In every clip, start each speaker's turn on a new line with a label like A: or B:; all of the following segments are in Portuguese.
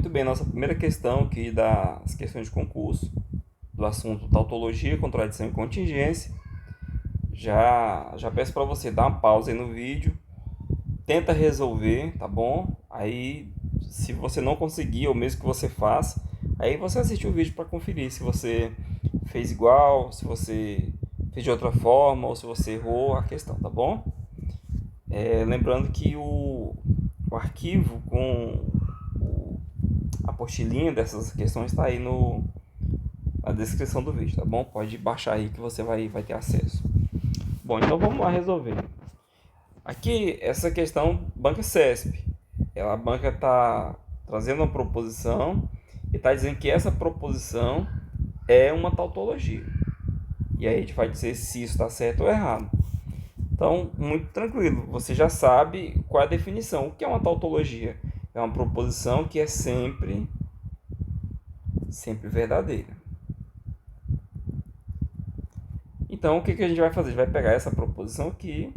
A: muito bem nossa primeira questão aqui das questões de concurso, do assunto tautologia, contradição e contingência. Já peço para você dar uma pausa aí no vídeo, tenta resolver, tá bom? Aí, se você não conseguir, ou mesmo que você faça, aí você assiste o vídeo para conferir se você fez igual, se você fez de outra forma, ou se você errou a questão, tá bom? Lembrando que o arquivo com a apostilinha dessas questões está aí na descrição do vídeo, tá bom? Pode baixar aí que você vai ter acesso. Bom, então vamos lá resolver. Aqui, essa questão, banca CESP. A banca está trazendo uma proposição e está dizendo que essa proposição é uma tautologia. E aí a gente vai dizer se isso está certo ou errado. Então, muito tranquilo, você já sabe qual é a definição. O que é uma tautologia? É uma proposição que é sempre verdadeira. Então, o que a gente vai fazer? A gente vai pegar essa proposição aqui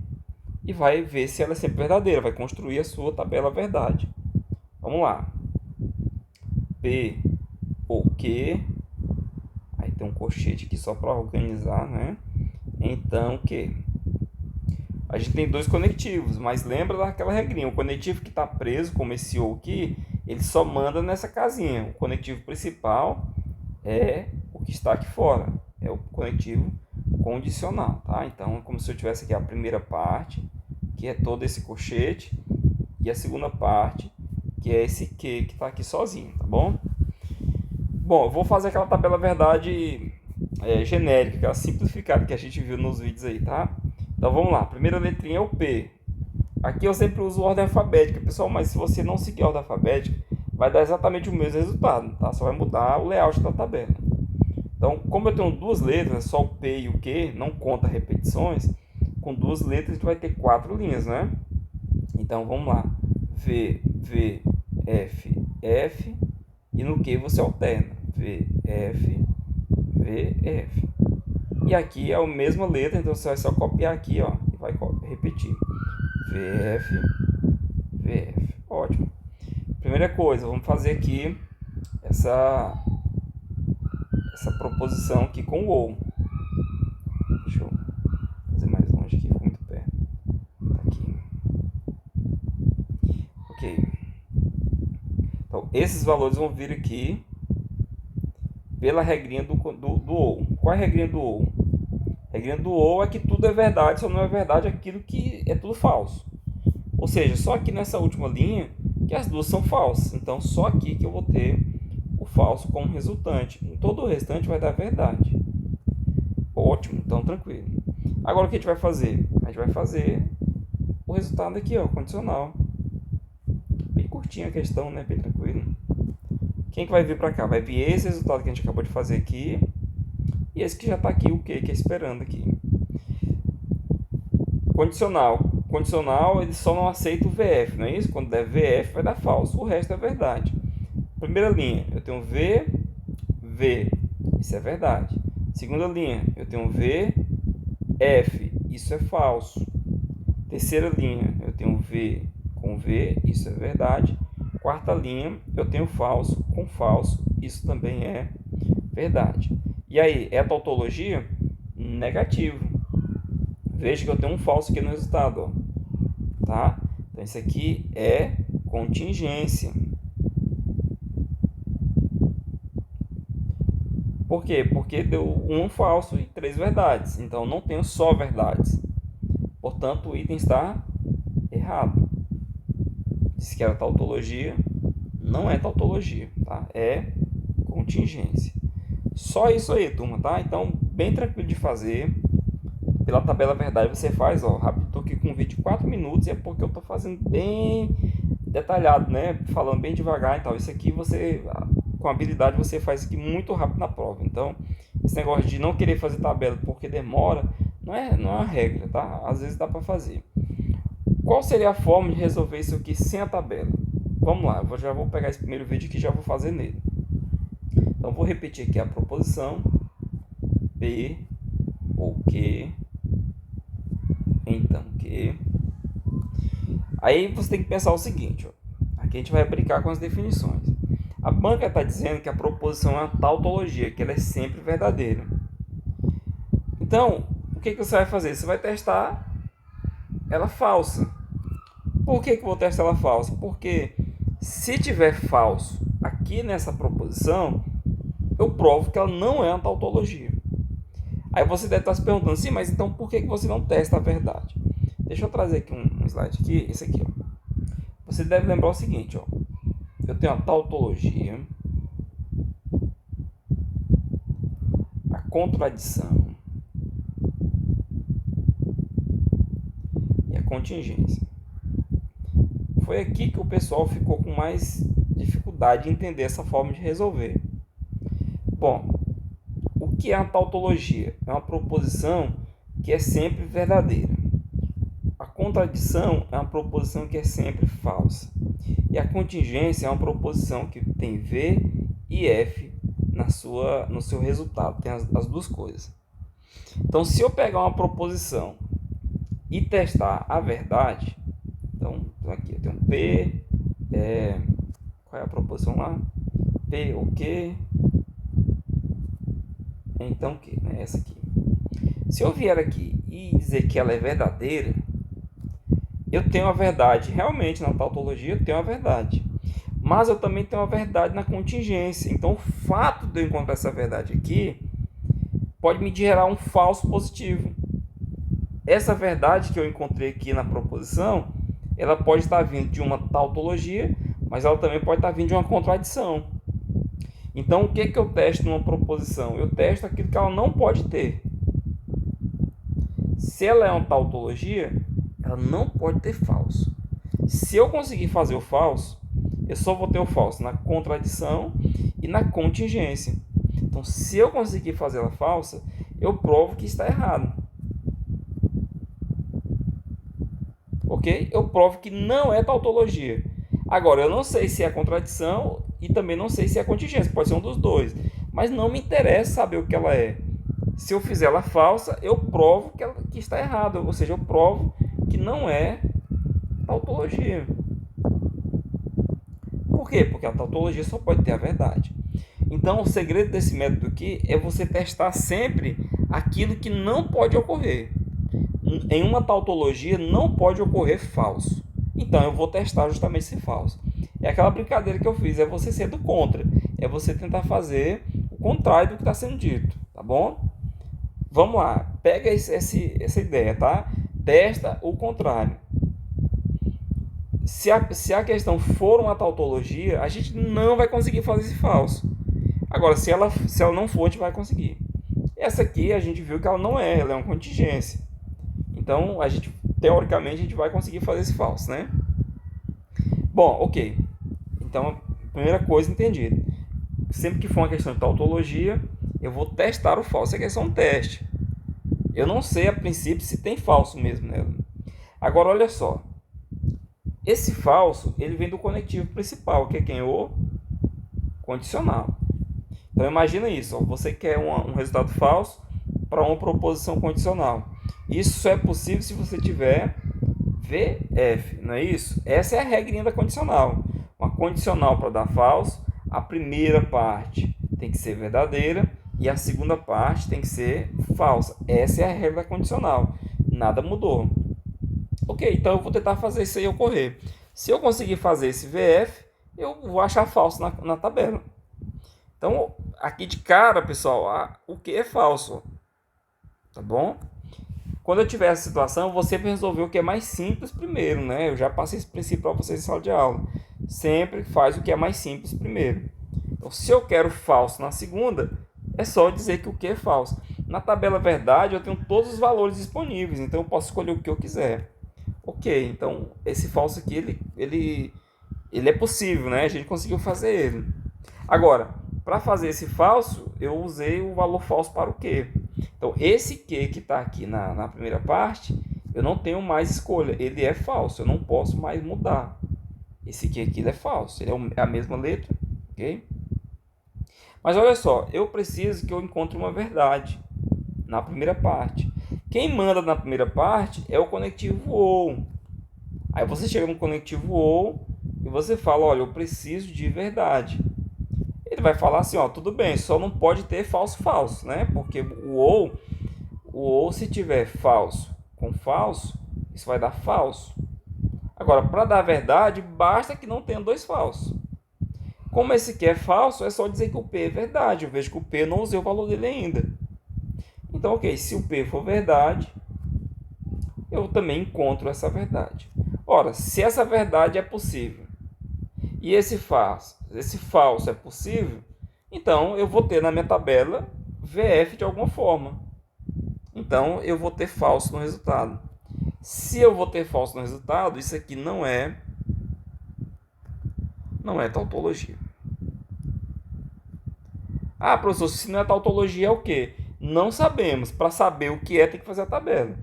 A: e vai ver se ela é sempre verdadeira, vai construir a sua tabela verdade. Vamos lá. P ou Q, aí tem um colchete aqui só para organizar, né? Então, Q. A gente tem dois conectivos, mas lembra daquela regrinha, o conectivo que está preso, como esse ou aqui, ele só manda nessa casinha. O conectivo principal é o que está aqui fora, é o conectivo condicional, tá? Então, é como se eu tivesse aqui a primeira parte, que é todo esse colchete, e a segunda parte, que é esse Q que está aqui sozinho, tá bom? Bom, eu vou fazer aquela tabela verdade genérica, aquela simplificada que a gente viu nos vídeos aí, tá? Então vamos lá, a primeira letrinha é o P. Aqui eu sempre uso ordem alfabética, pessoal, mas se você não seguir a ordem alfabética, vai dar exatamente o mesmo resultado, tá? Só vai mudar o layout da tabela. Então, como eu tenho duas letras, só o P e o Q, não conta repetições, com duas letras a gente vai ter 4 linhas, né? Então vamos lá, V, V, F, F, e no Q você alterna, V, F, V, F. E aqui é a mesma letra, então você vai só copiar aqui, ó, e vai repetir. VF, VF. Ótimo. Primeira coisa, vamos fazer aqui essa proposição aqui com o ou. Deixa eu fazer mais longe aqui, ficou muito perto. Tá aqui. Ok. Então, esses valores vão vir aqui pela regrinha do ou. Qual é a regrinha do ou? A regrinha do ou é que tudo é verdade, só não é verdade aquilo que é tudo falso. Ou seja, só aqui nessa última linha que as duas são falsas. Então, só aqui que eu vou ter o falso como resultante. Em todo o restante vai dar verdade. Ótimo, então tranquilo. Agora o que a gente vai fazer? A gente vai fazer o resultado aqui, ó, condicional. Bem curtinha a questão, né? Bem tranquilo. Quem que vai vir para cá? Vai vir esse resultado que a gente acabou de fazer aqui. E esse que já está aqui, o que é esperando aqui. Condicional. Condicional, ele só não aceita o VF, não é isso? Quando der VF, vai dar falso. O resto é verdade. Primeira linha, eu tenho V, V. Isso é verdade. Segunda linha, eu tenho V, F. Isso é falso. Terceira linha, eu tenho V com V. Isso é verdade. Quarta linha, eu tenho falso com falso. Isso também é verdade. E aí, é a tautologia? Negativo. Veja que eu tenho um falso aqui no resultado, ó. Tá? Então, isso aqui é contingência. Por quê? Porque deu um falso e 3 verdades. Então, não tenho só verdades. Portanto, o item está errado. Disse que era tautologia. Não é tautologia, tá? É contingência. Só isso aí, turma, tá? Então, bem tranquilo de fazer. Pela tabela verdade você faz, ó, rápido. Tô aqui com um vídeo de 4 minutos e é porque eu tô fazendo bem detalhado, né? Falando bem devagar e tal. Isso aqui você, com habilidade, você faz aqui muito rápido na prova. Então, esse negócio de não querer fazer tabela porque demora, não é uma regra, tá? Às vezes dá para fazer. Qual seria a forma de resolver isso aqui sem a tabela? Vamos lá, eu já vou pegar esse primeiro vídeo aqui e já vou fazer nele. Então, vou repetir aqui a proposição. P ou Q. Então, Q. Aí você tem que pensar o seguinte, ó. Aqui a gente vai brincar com as definições. A banca está dizendo que a proposição é uma tautologia, que ela é sempre verdadeira. Então, o que você vai fazer? Você vai testar ela falsa. Por que eu vou testar ela falsa? Porque se tiver falso aqui nessa proposição, eu provo que ela não é uma tautologia. Aí você deve estar se perguntando, sim, mas então por que você não testa a verdade? Deixa eu trazer aqui um slide aqui, esse aqui, ó. Você deve lembrar o seguinte, ó. Eu tenho a tautologia, a contradição e a contingência. Foi aqui que o pessoal ficou com mais dificuldade de entender essa forma de resolver. Bom, o que é uma tautologia? É uma proposição que é sempre verdadeira. A contradição é uma proposição que é sempre falsa. E a contingência é uma proposição que tem V e F no seu resultado. Tem as duas coisas. Então, se eu pegar uma proposição e testar a verdade, então aqui eu tenho P, qual é a proposição lá? P o quê? Então o quê? Essa aqui. Se eu vier aqui e dizer que ela é verdadeira, eu tenho a verdade. Realmente, na tautologia, eu tenho a verdade. Mas eu também tenho a verdade na contingência. Então, o fato de eu encontrar essa verdade aqui pode me gerar um falso positivo. Essa verdade que eu encontrei aqui na proposição, ela pode estar vindo de uma tautologia, mas ela também pode estar vindo de uma contradição. Então, o que eu testo numa proposição? Eu testo aquilo que ela não pode ter. Se ela é uma tautologia, ela não pode ter falso. Se eu conseguir fazer o falso, eu só vou ter o falso na contradição e na contingência. Então, se eu conseguir fazer ela falsa, eu provo que está errado. Ok? Eu provo que não é tautologia. Agora, eu não sei se é contradição e também não sei se é contingência. Pode ser um dos dois. Mas não me interessa saber o que ela é. Se eu fizer ela falsa, eu provo que está errado. Ou seja, eu provo que não é tautologia. Por quê? Porque a tautologia só pode ter a verdade. Então, o segredo desse método aqui é você testar sempre aquilo que não pode ocorrer. Em uma tautologia não pode ocorrer falso. Então, eu vou testar justamente esse falso. É aquela brincadeira que eu fiz, é você ser do contra. É você tentar fazer o contrário do que está sendo dito, tá bom? Vamos lá, pega essa ideia, tá? Testa o contrário. Se a questão for uma tautologia, a gente não vai conseguir fazer esse falso. Agora, se ela não for, a gente vai conseguir. Essa aqui a gente viu que ela não é, ela é uma contingência. Então, teoricamente, a gente vai conseguir fazer esse falso, né? Bom, ok. Então, primeira coisa entendida. Sempre que for uma questão de tautologia, eu vou testar o falso. Isso aqui é só um teste. Eu não sei, a princípio, se tem falso mesmo nela. Agora, olha só. Esse falso, ele vem do conectivo principal, que é quem? O condicional. Então, imagina isso. Ó, você quer um resultado falso para uma proposição condicional. Isso só é possível se você tiver VF, não é isso? Essa é a regrinha da condicional. Uma condicional para dar falso, a primeira parte tem que ser verdadeira e a segunda parte tem que ser falsa. Essa é a regra da condicional. Nada mudou. Ok, então eu vou tentar fazer isso aí ocorrer. Se eu conseguir fazer esse VF, eu vou achar falso na tabela. Então, aqui de cara, pessoal, o que é falso? Tá bom? Quando eu tiver essa situação, você vai resolver o que é mais simples primeiro, né? Eu já passei esse princípio para vocês em sala de aula. Sempre faz o que é mais simples primeiro. Então, se eu quero falso na segunda, é só dizer que o que é falso. Na tabela verdade, eu tenho todos os valores disponíveis, então eu posso escolher o que eu quiser. Ok, então esse falso aqui, ele é possível, né? A gente conseguiu fazer ele. Agora, para fazer esse falso, eu usei o valor falso para o Q. Então, esse Q que está aqui na primeira parte, eu não tenho mais escolha. Ele é falso, eu não posso mais mudar. Esse Q aqui é falso, ele é a mesma letra, ok? Mas olha só, eu preciso que eu encontre uma verdade na primeira parte. Quem manda na primeira parte é o conectivo OU. Aí você chega no conectivo OU e você fala, olha, eu preciso de verdade. ele vai falar assim, ó, tudo bem, só não pode ter falso falso, né? Porque o ou se tiver falso com falso, isso vai dar falso. Agora, para dar verdade, basta que não tenha dois falsos. Como esse aqui é falso, é só dizer que o P é verdade. Eu vejo que o P eu não usei o valor dele ainda. Então, ok, se o P for verdade, eu também encontro essa verdade. Ora, se essa verdade é possível e esse falso é possível, então eu vou ter na minha tabela VF de alguma forma. Então eu vou ter falso no resultado. Se eu vou ter falso no resultado, isso aqui não é tautologia. Ah, professor, se não é tautologia é o quê? Não sabemos. Para saber o que é, tem que fazer a tabela.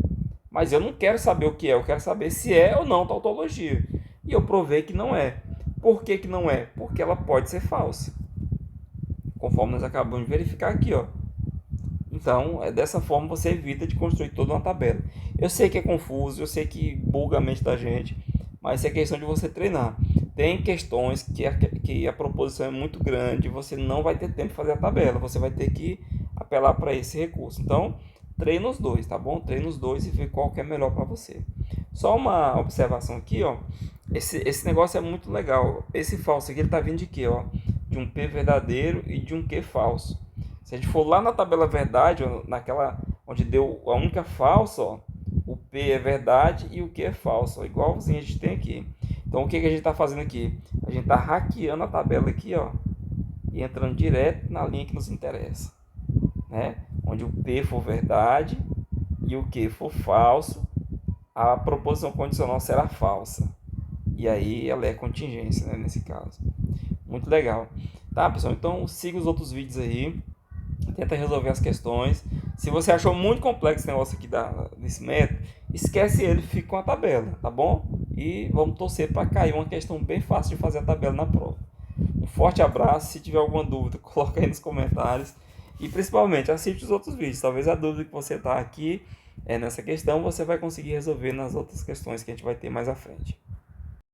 A: Mas eu não quero saber o que é, eu quero saber se é ou não tautologia. E eu provei que não é. Por que que não é? Porque ela pode ser falsa. Conforme nós acabamos de verificar aqui, ó. Então, dessa forma você evita de construir toda uma tabela. Eu sei que é confuso, eu sei que buga a mente da gente, mas é questão de você treinar. Tem questões que a proposição é muito grande, você não vai ter tempo de fazer a tabela, você vai ter que apelar para esse recurso. Então, treina os dois, tá bom? Treina os dois e vê qual que é melhor para você. Só uma observação aqui, ó. Esse negócio é muito legal. Esse falso aqui, ele tá vindo de quê, ó? De um P verdadeiro e de um Q falso. Se a gente for lá na tabela verdade, naquela onde deu a única falsa, ó, o P é verdade e o Q é falso, ó, igualzinho a gente tem aqui. Então o que a gente está fazendo aqui? A gente está hackeando a tabela aqui, ó, e entrando direto na linha que nos interessa, né? Onde o P for verdade e o Q for falso, a proposição condicional será falsa. E aí ela é contingência, né, nesse caso. Muito legal. Tá, pessoal? Então siga os outros vídeos aí. Tenta resolver as questões. Se você achou muito complexo esse negócio aqui desse método, esquece ele, fica com a tabela, tá bom? E vamos torcer para cair uma questão bem fácil de fazer a tabela na prova. Um forte abraço. Se tiver alguma dúvida, coloca aí nos comentários. E principalmente assiste os outros vídeos. Talvez a dúvida que você está aqui nessa questão, você vai conseguir resolver nas outras questões que a gente vai ter mais à frente.